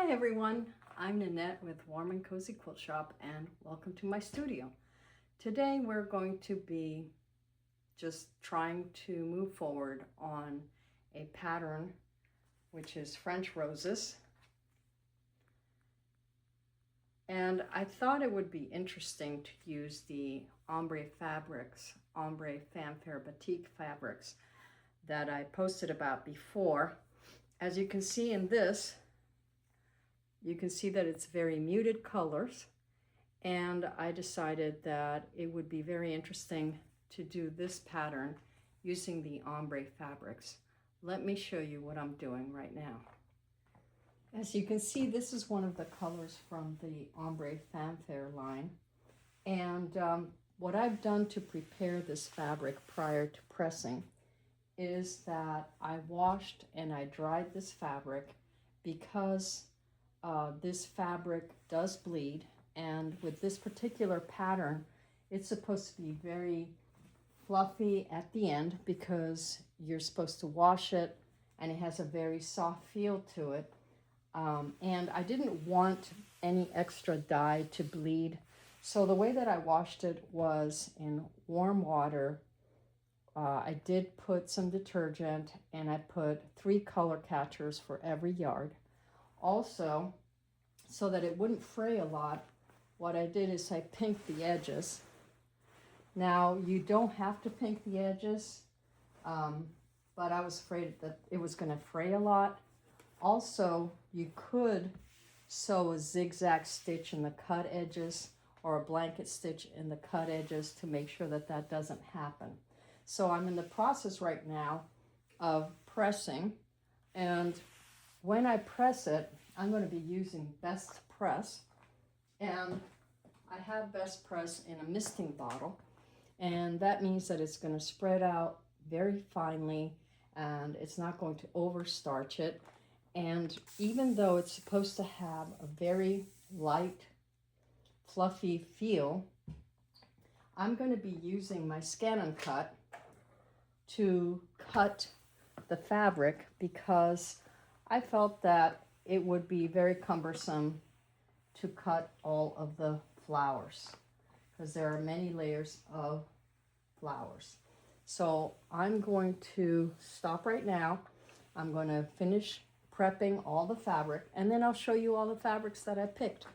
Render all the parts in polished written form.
Hi everyone, I'm Nanette with Warm and Cozy Quilt Shop and welcome to my studio. Today we're going to be just trying to move forward on a pattern which is French roses. And I thought it would be interesting to use the ombre fabrics, ombre fanfare batik fabrics that I posted about before. As you can see in this, you can see that it's very muted colors, and I decided that it would be very interesting to do this pattern using the ombre fabrics. Let me show you what I'm doing right now. As you can see, this is one of the colors from the ombre fanfare line, and what I've done to prepare this fabric prior to pressing is that I washed and I dried this fabric because this fabric does bleed, and with this particular pattern it's supposed to be very fluffy at the end because you're supposed to wash it and it has a very soft feel to it, and I didn't want any extra dye to bleed, so the way that I washed it was in warm water. I did put some detergent and I put 3 color catchers for every yard. Also, so that it wouldn't fray a lot, what I did is I pinked the edges. Now, you don't have to pink the edges, but I was afraid that it was going to fray a lot. Also, you could sew a zigzag stitch in the cut edges or a blanket stitch in the cut edges to make sure that that doesn't happen. So I'm in the process right now of pressing, and when I press it, I'm going to be using Best Press, and I have Best Press in a misting bottle, and that means that it's going to spread out very finely and it's not going to overstarch it. And even though it's supposed to have a very light, fluffy feel, I'm going to be using my ScanNCut to cut the fabric because I felt that it would be very cumbersome to cut all of the flowers because there are many layers of flowers. So I'm going to stop right now. I'm going to finish prepping all the fabric, and then I'll show you all the fabrics that I picked.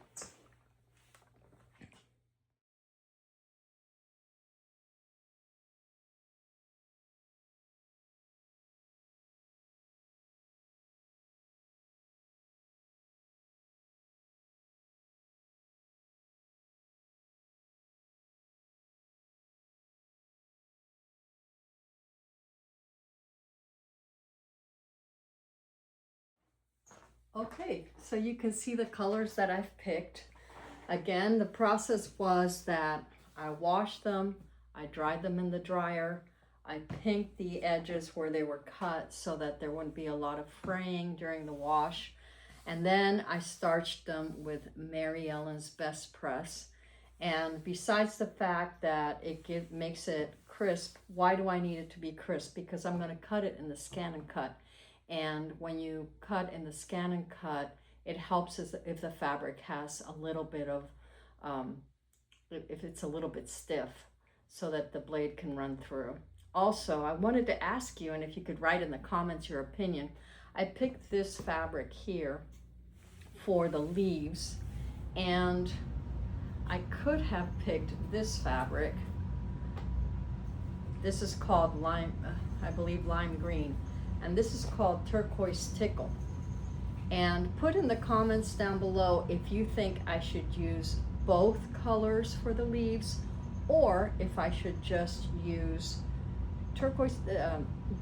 Okay, so you can see the colors that I've picked. Again, the process was that I washed them, I dried them in the dryer, I pinked the edges where they were cut so that there wouldn't be a lot of fraying during the wash, and then I starched them with Mary Ellen's Best Press. And besides the fact that it makes it crisp, why do I need it to be crisp? Because I'm going to cut it in the ScanNCut. And when you cut in the ScanNCut, it helps if the fabric has a little bit of, if it's a little bit stiff, so that the blade can run through. Also, I wanted to ask you, and if you could write in the comments your opinion, I picked this fabric here for the leaves, and I could have picked this fabric. This is called lime, I believe lime green. And this is called Turquoise Tickle. And put in the comments down below if you think I should use both colors for the leaves, or if I should just use turquoise,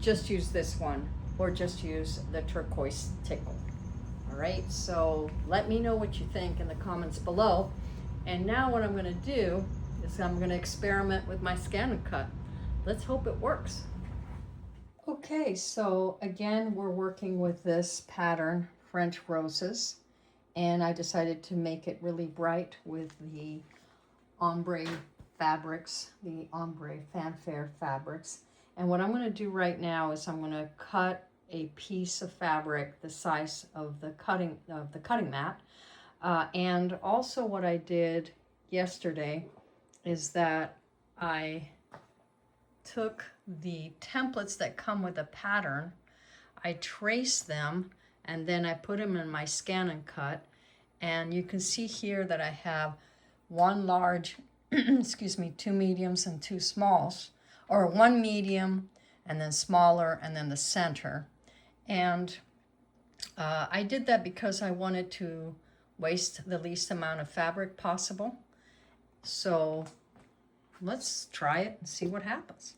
just use this one, or just use the Turquoise Tickle. All right, so let me know what you think in the comments below. And now what I'm going to do is I'm going to experiment with my ScanNCut. Let's hope it works. Okay, so again, we're working with this pattern, French Roses, and I decided to make it really bright with the ombre fabrics, the ombre fanfare fabrics. And what I'm going to do right now is I'm going to cut a piece of fabric the size of the cutting mat. And also what I did yesterday is that I took the templates that come with a pattern, I traced them, and then I put them in my ScanNCut. And you can see here that I have one large, excuse me, two mediums and two smalls, or one medium and then smaller and then the center. And I did that because I wanted to waste the least amount of fabric possible. So let's try it and see what happens.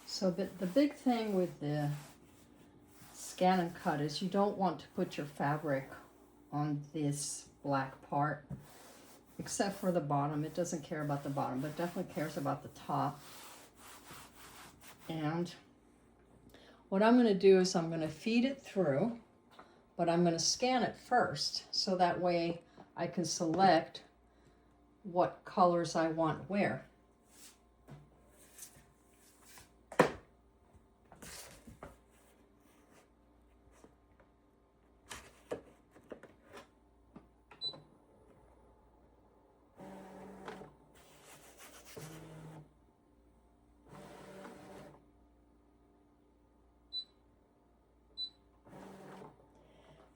So the big thing with the ScanNCut is you don't want to put your fabric on this black part, except for the bottom. It doesn't care about the bottom, but definitely cares about the top. And what I'm going to do is I'm going to feed it through, but I'm going to scan it first, so that way I can select what colors I want where.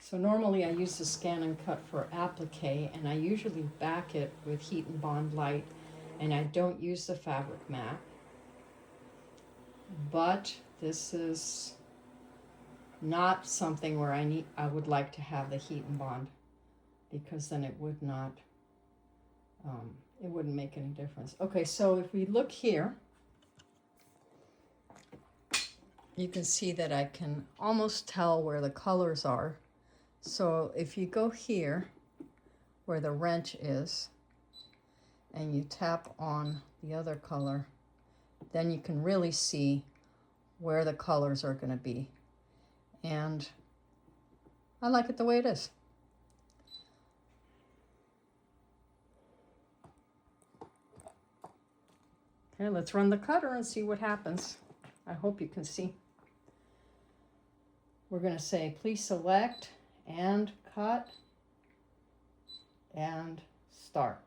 So normally I use the ScanNCut for applique, and I usually back it with Heat and Bond Light, and I don't use the fabric mat. But this is not something where I would like to have the Heat and Bond, because then it would not, it wouldn't make any difference. Okay, so if we look here, you can see that I can almost tell where the colors are. So if you go here where the wrench is and you tap on the other color, then you can really see where the colors are going to be. And I like it the way it is. Okay, let's run the cutter and see what happens. I hope you can see. We're going to say, please select and cut and start.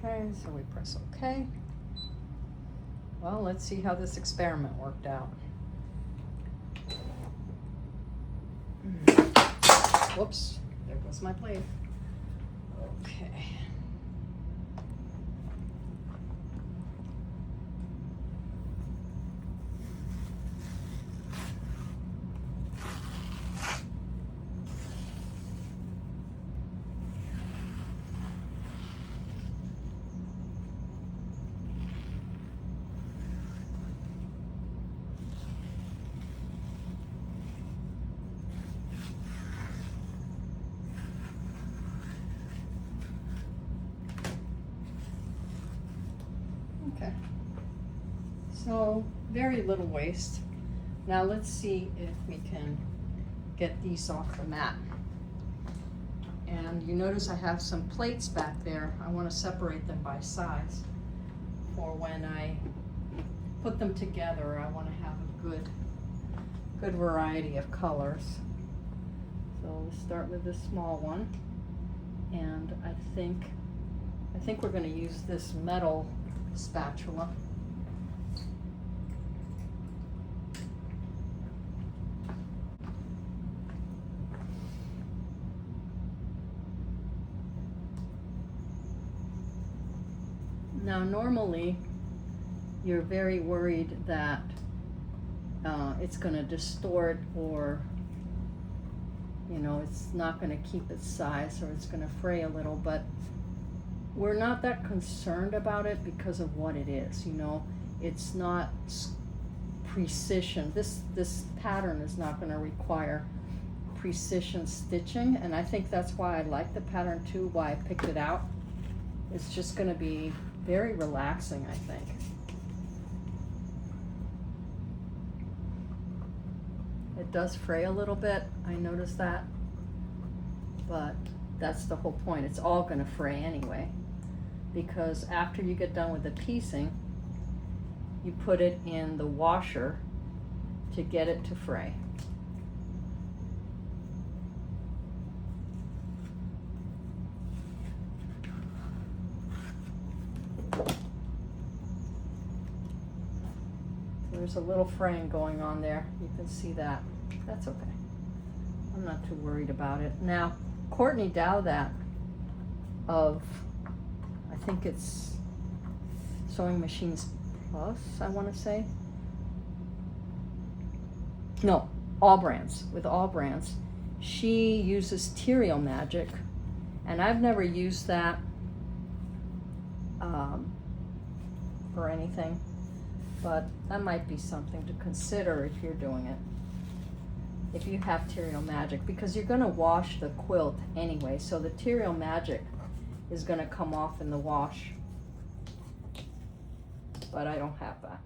Okay, so we press OK. Well, let's see how this experiment worked out. Whoops, there goes my blade. Okay. Okay, so very little waste. Now let's see if we can get these off the mat. And you notice I have some plates back there. I want to separate them by size for when I put them together. I want to have a good variety of colors. So let's start with this small one, and I think we're going to use this metal spatula. Now normally you're very worried that it's going to distort, or you know, it's not going to keep its size, or it's going to fray a little, but we're not that concerned about it because of what it is. You know, it's not precision. This pattern is not going to require precision stitching, and I think that's why I like the pattern too, why I picked it out. It's just going to be very relaxing, I think. It does fray a little bit, I noticed that, but that's the whole point. It's all going to fray anyway, because after you get done with the piecing, you put it in the washer to get it to fray. There's a little fraying going on there. You can see that. That's okay. I'm not too worried about it. Now, Courtney Dowdat of, I think it's Sewing Machines Plus, I want to say. No, All Brands, with All Brands. She uses Material Magic, and I've never used that for anything. But that might be something to consider if you're doing it, if you have Material Magic, because you're going to wash the quilt anyway, so the Material Magic is going to come off in the wash, but I don't have that.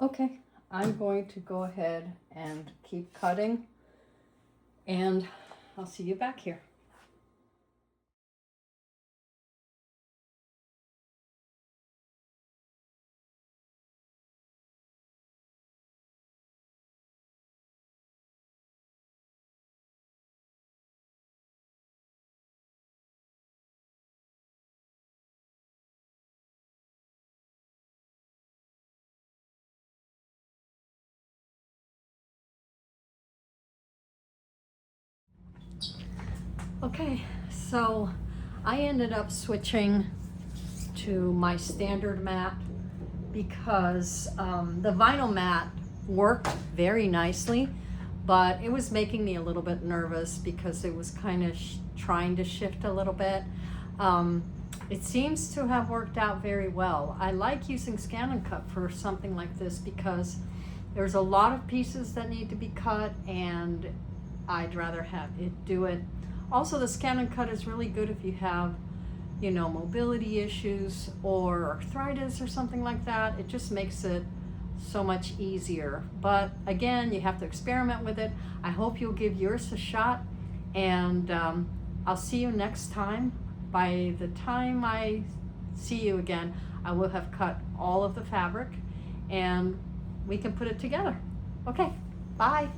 Okay, I'm going to go ahead and keep cutting, and I'll see you back here. Okay, so I ended up switching to my standard mat because the vinyl mat worked very nicely, but it was making me a little bit nervous because it was kind of trying to shift a little bit. It seems to have worked out very well. I like using ScanNCut for something like this because there's a lot of pieces that need to be cut, and I'd rather have it do it. Also, the ScanNCut is really good if you have, you know, mobility issues or arthritis or something like that. It just makes it so much easier. But again, you have to experiment with it. I hope you'll give yours a shot, and I'll see you next time. By the time I see you again, I will have cut all of the fabric and we can put it together. Okay, bye.